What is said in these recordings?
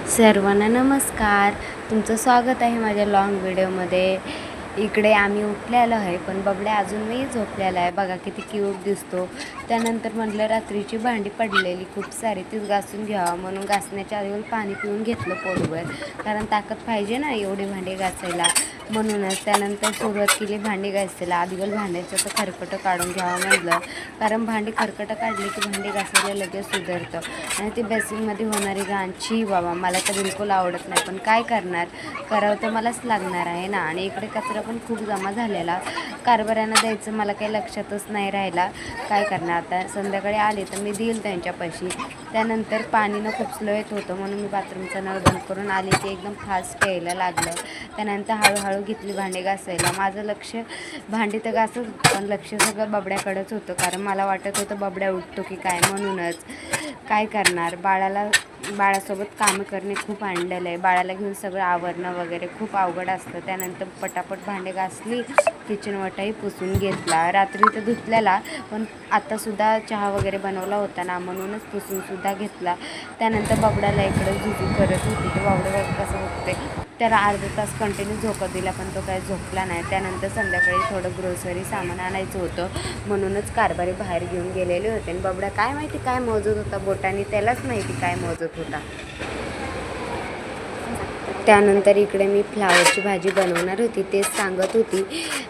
सर्वांना नमस्कार. तुमचं स्वागत आहे माझ्या लॉंग व्हिडिओमध्ये. इकडे आम्ही उठलेलो आहे, पण बबड्या अजूनही झोपलेला आहे. बघा किती क्यूट दिसतो. त्यानंतर म्हटलं रात्रीची भांडी पडलेली खूप सारी, तीच घासून घ्यावं म्हणून घासण्याच्या आधी पाणी पिऊन घेतलं पोटभर, कारण ताकद पाहिजे ना एवढी भांडी घासायला. म्हणूनच त्यानंतर सुरुवात केली भांडी घासायला. आधीवर भांड्याचं तर खरकटं काढून घ्यावं म्हटलं, कारण भांडी खरकटं काढली की भांडी घासायला लगेच सुधारतं. आणि ती बेसिनमध्ये होणारी घाण, छी बाबा, मला तर बिलकुल आवडत नाही, पण काय करणार, करावं तर मलाच लागणार आहे ना. आणि इकडे कचरा पण खूप जमा झालेला, कारभाऱ्यांना द्यायचं मला काही लक्षातच नाही राहिला. काय करणार आता, संध्याकाळी आले तर मी देईल त्यांच्यापाशी. त्यानंतर पाणीनं खूप स्लो येत होतं, म्हणून मी बाथरूमचा नळ बंद करून आले की एकदम फास्ट यायला लागलं. त्यानंतर हळूहळू घेतली भांडी घासायला. माझं लक्ष भांडी तर घासत, पण लक्ष सगळं बबड्याकडेच होतं, कारण मला वाटत होतं बबड्या उठतो की काय. म्हणूनच काय करणार, बाळासोबत कामं करणे खूप आणलेलं आहे. बाळाला घेऊन सगळं आवरणं वगैरे खूप अवघड असतं. त्यानंतर पटापट भांडे घासली, किचन वटाही पुसून घेतला. रात्री तर धुतलेला, पण आत्तासुद्धा चहा वगैरे बनवला होता ना, म्हणूनच पुसूनसुद्धा घेतला. त्यानंतर बबड्याला इकडे झुजू करत होती. तर बबड्या कसं बघते, त्याला अर्धा तास कंटिन्यू झोका दिला, पण तो काही झोपला नाही. त्यानंतर संध्याकाळी थोडं ग्रोसरी सामान आणायचं होतं, म्हणूनच कारभारी बाहेर घेऊन गेलेले होते. आणि बबड्या काय माहिती काय मोजत होता बोटाने, त्यालाच माहिती काय मोजत होता. त्यानंतर इकडे मी फ्लावरची भाजी बनवणार होती, तेच सांगत होती.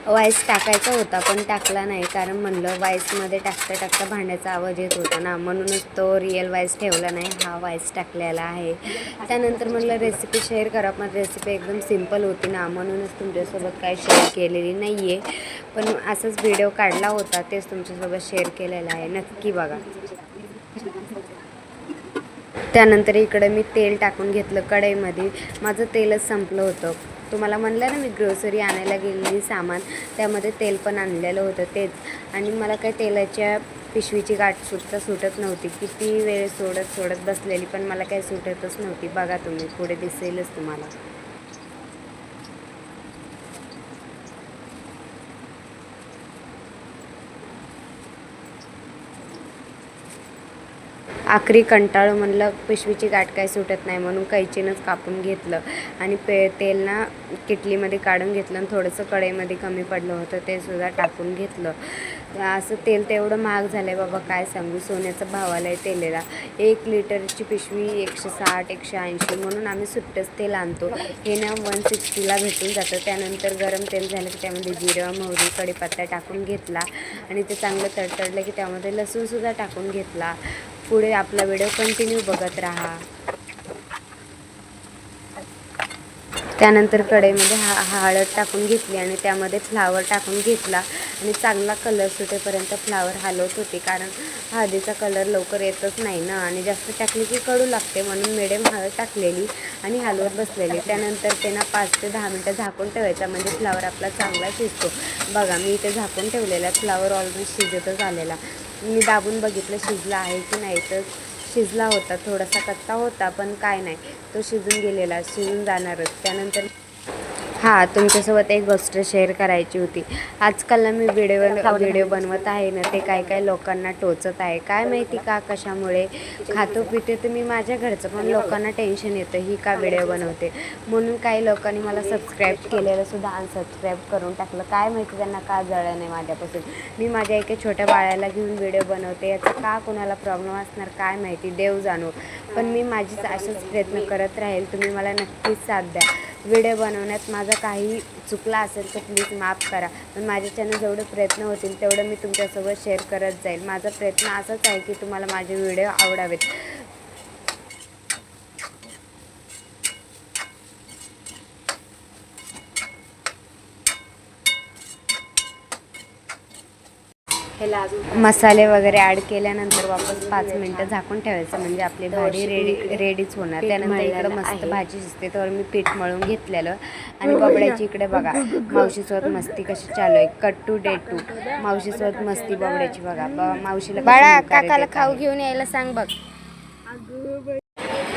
वाईस टाकायचा होता, पण टाकला नाही, कारण म्हणलं वाईसमध्ये टाकता टाकता भांड्याचा आवाज येत होता ना, म्हणूनच तो रिअल वाईस ठेवला नाही, हा वाईस टाकलेला आहे. त्यानंतर म्हणलं रेसिपी शेअर करा, पण रेसिपी एकदम सिम्पल होती ना, म्हणूनच तुमच्यासोबत काही शेअर केलेली नाही आहे. पण असाच व्हिडिओ काढला होता, तेच तुमच्यासोबत शेअर केलेला आहे, नक्की बघा. त्यानंतर इकडं मी तेल टाकून घेतलं कढईमध्ये. माझं तेलच संपलं होतं. तुम्हाला म्हणलं ना मी ग्रोसरी आणायला गेलेली सामान, त्यामध्ये तेल पण आणलेलं होतं तेच. आणि मला काही तेलाच्या पिशवीची गाठसुद्धा सुटत नव्हती. किती वेळ सोडत बसलेली, पण मला काही सुटतच नव्हती. बघा तुम्ही, पुढे दिसेलच तुम्हाला. आखरी कंटाळू म्हणलं पिशवीची गाठ काय सुटत नाही, म्हणून कैचीनंच कापून घेतलं. आणि तेल ना किटलीमध्ये काढून घेतलं, आणि थोडंसं कढईमध्ये कमी पडलं होतं, ते सुद्धा टाकून घेतलं. असं तेल तेवढं महाग झालं आहे बाबा, काय सांगू. सोन्याचा भाव आला आहे तेलाला. 1 लिटरची पिशवी 160 180, म्हणून आम्ही सुट्टंच तेल आणतो. हे ना 160ला भेटून जातं. त्यानंतर गरम तेल झालं की त्यामध्ये जिरं, मोहरी, कढीपत्ता टाकून घेतला, आणि ते चांगलं तडतडलं की त्यामध्ये लसूणसुद्धा टाकून घेतला. पुढे आपला व्हिडिओ कंटिन्यू बघत राहा. त्यानंतर कढईमध्ये हळद टाकून घेतली, आणि त्यामध्ये फ्लावर टाकून घेतला, आणि चांगला कलर सुटेपर्यंत फ्लावर हलवत होते, कारण हळदीचा कलर लवकर येतच नाही ना, आणि जास्त टाकली की कडू लागते, म्हणून मिडियम हळद टाकलेली आणि हलवत बसलेली. त्यानंतर ते ना 5 ते 10 मिनटं झाकून ठेवायचा, म्हणजे फ्लावर आपला चांगला शिजतो. बघा मी इथे झाकून ठेवलेला, फ्लावर ऑलरेडी शिजतच आलेला. मी दाबून बघितलं शिजला आहे की नाही, तर शिजला होता. थोडासा कच्चा होता, पण काय नाही, तो शिजून गेलेला, शिजून जाणारच. त्यानंतर तुमच्यासोबत एक गोष्ट शेअर करायची होती. आजकाल ना मी व्हिडिओ बनवत आहे ना, ते काय लोकांना टोचत आहे, काय माहिती का, कशामुळे. खातो पिते तर मी माझ्या घरचं, पण लोकांना टेन्शन येतं ही का व्हिडिओ बनवते, म्हणून काही लोकांनी मला सबस्क्राईब केलेलं सुद्धा अनसबस्क्राईब करून टाकलं. काय माहिती त्यांना का जळलं नाही माझ्यापासून. मी माझ्या एका छोट्या बाळाला घेऊन व्हिडिओ बनवते, याचा का कोणाला प्रॉब्लेम असणार काय माहिती, देव जाणो. पण मी माझीच असेच प्रयत्न करत राहील. तुम्ही मला नक्कीच साथ द्या. व्हिडिओ बनवण्यात माझा काही चुकला असेल तर प्लीज माफ करा, पण माझ्याच्यानं जेवढे प्रयत्न होतील तेवढं मी तुमच्यासोबत शेअर करत जाईल. माझा प्रयत्न असाच आहे की तुम्हाला माझे व्हिडिओ आवडावेत. मसाले वगैरे ॲड केल्यानंतर वापस 5 मिनटं झाकून ठेवायचं, म्हणजे आपली भाजी रेडीच होणार. त्यानंतर इकडं मस्त भाजी शिजते, तर मी पीठ मळून घेतलेलं. आणि बबड्याची इकडे बघा मावशीसोबत मस्ती कशी चालू आहे. कट टू डे 2 मावशीसोबत मस्ती बबड्याची बघा. मावशीला बाळा काकाला खाऊ घेऊन यायला सांग बघ.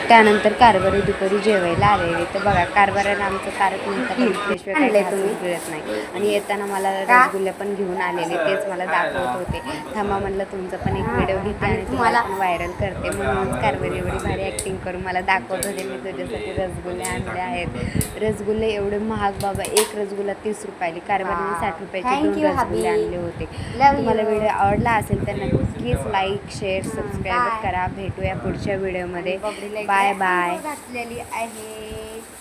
त्यानंतर कारभारी दुपारी जेवायला आलेले. तर बघा कारभारानं आमचं कारक म्हणतात आणले तुम्ही मिळत नाही. आणि येताना मला रसगुल्ले पण घेऊन आलेले, तेच मला दाखवत होते. थांबा म्हणलं तुमचं पण एक व्हिडिओ घेते आणि तुम्हाला पण व्हायरल करते. म्हणून कारभारी एवढी भारी ॲक्टिंग करून मला दाखवत होते मी तुझ्यासाठी रसगुल्ले आणले आहेत. रसगुल्ले एवढे महाग बाबा, एक रसगुल्ला 30 रुपयाली. कारभारीने 60 रुपयाचे 2 रसगुल्ले आणले होते. तुम्हाला व्हिडिओ आवडला असेल तर नक्कीच लाईक शेअर सबस्क्राईब करा. भेटूया पुढच्या व्हिडिओमध्ये. Bye bye. घातलेली आहे.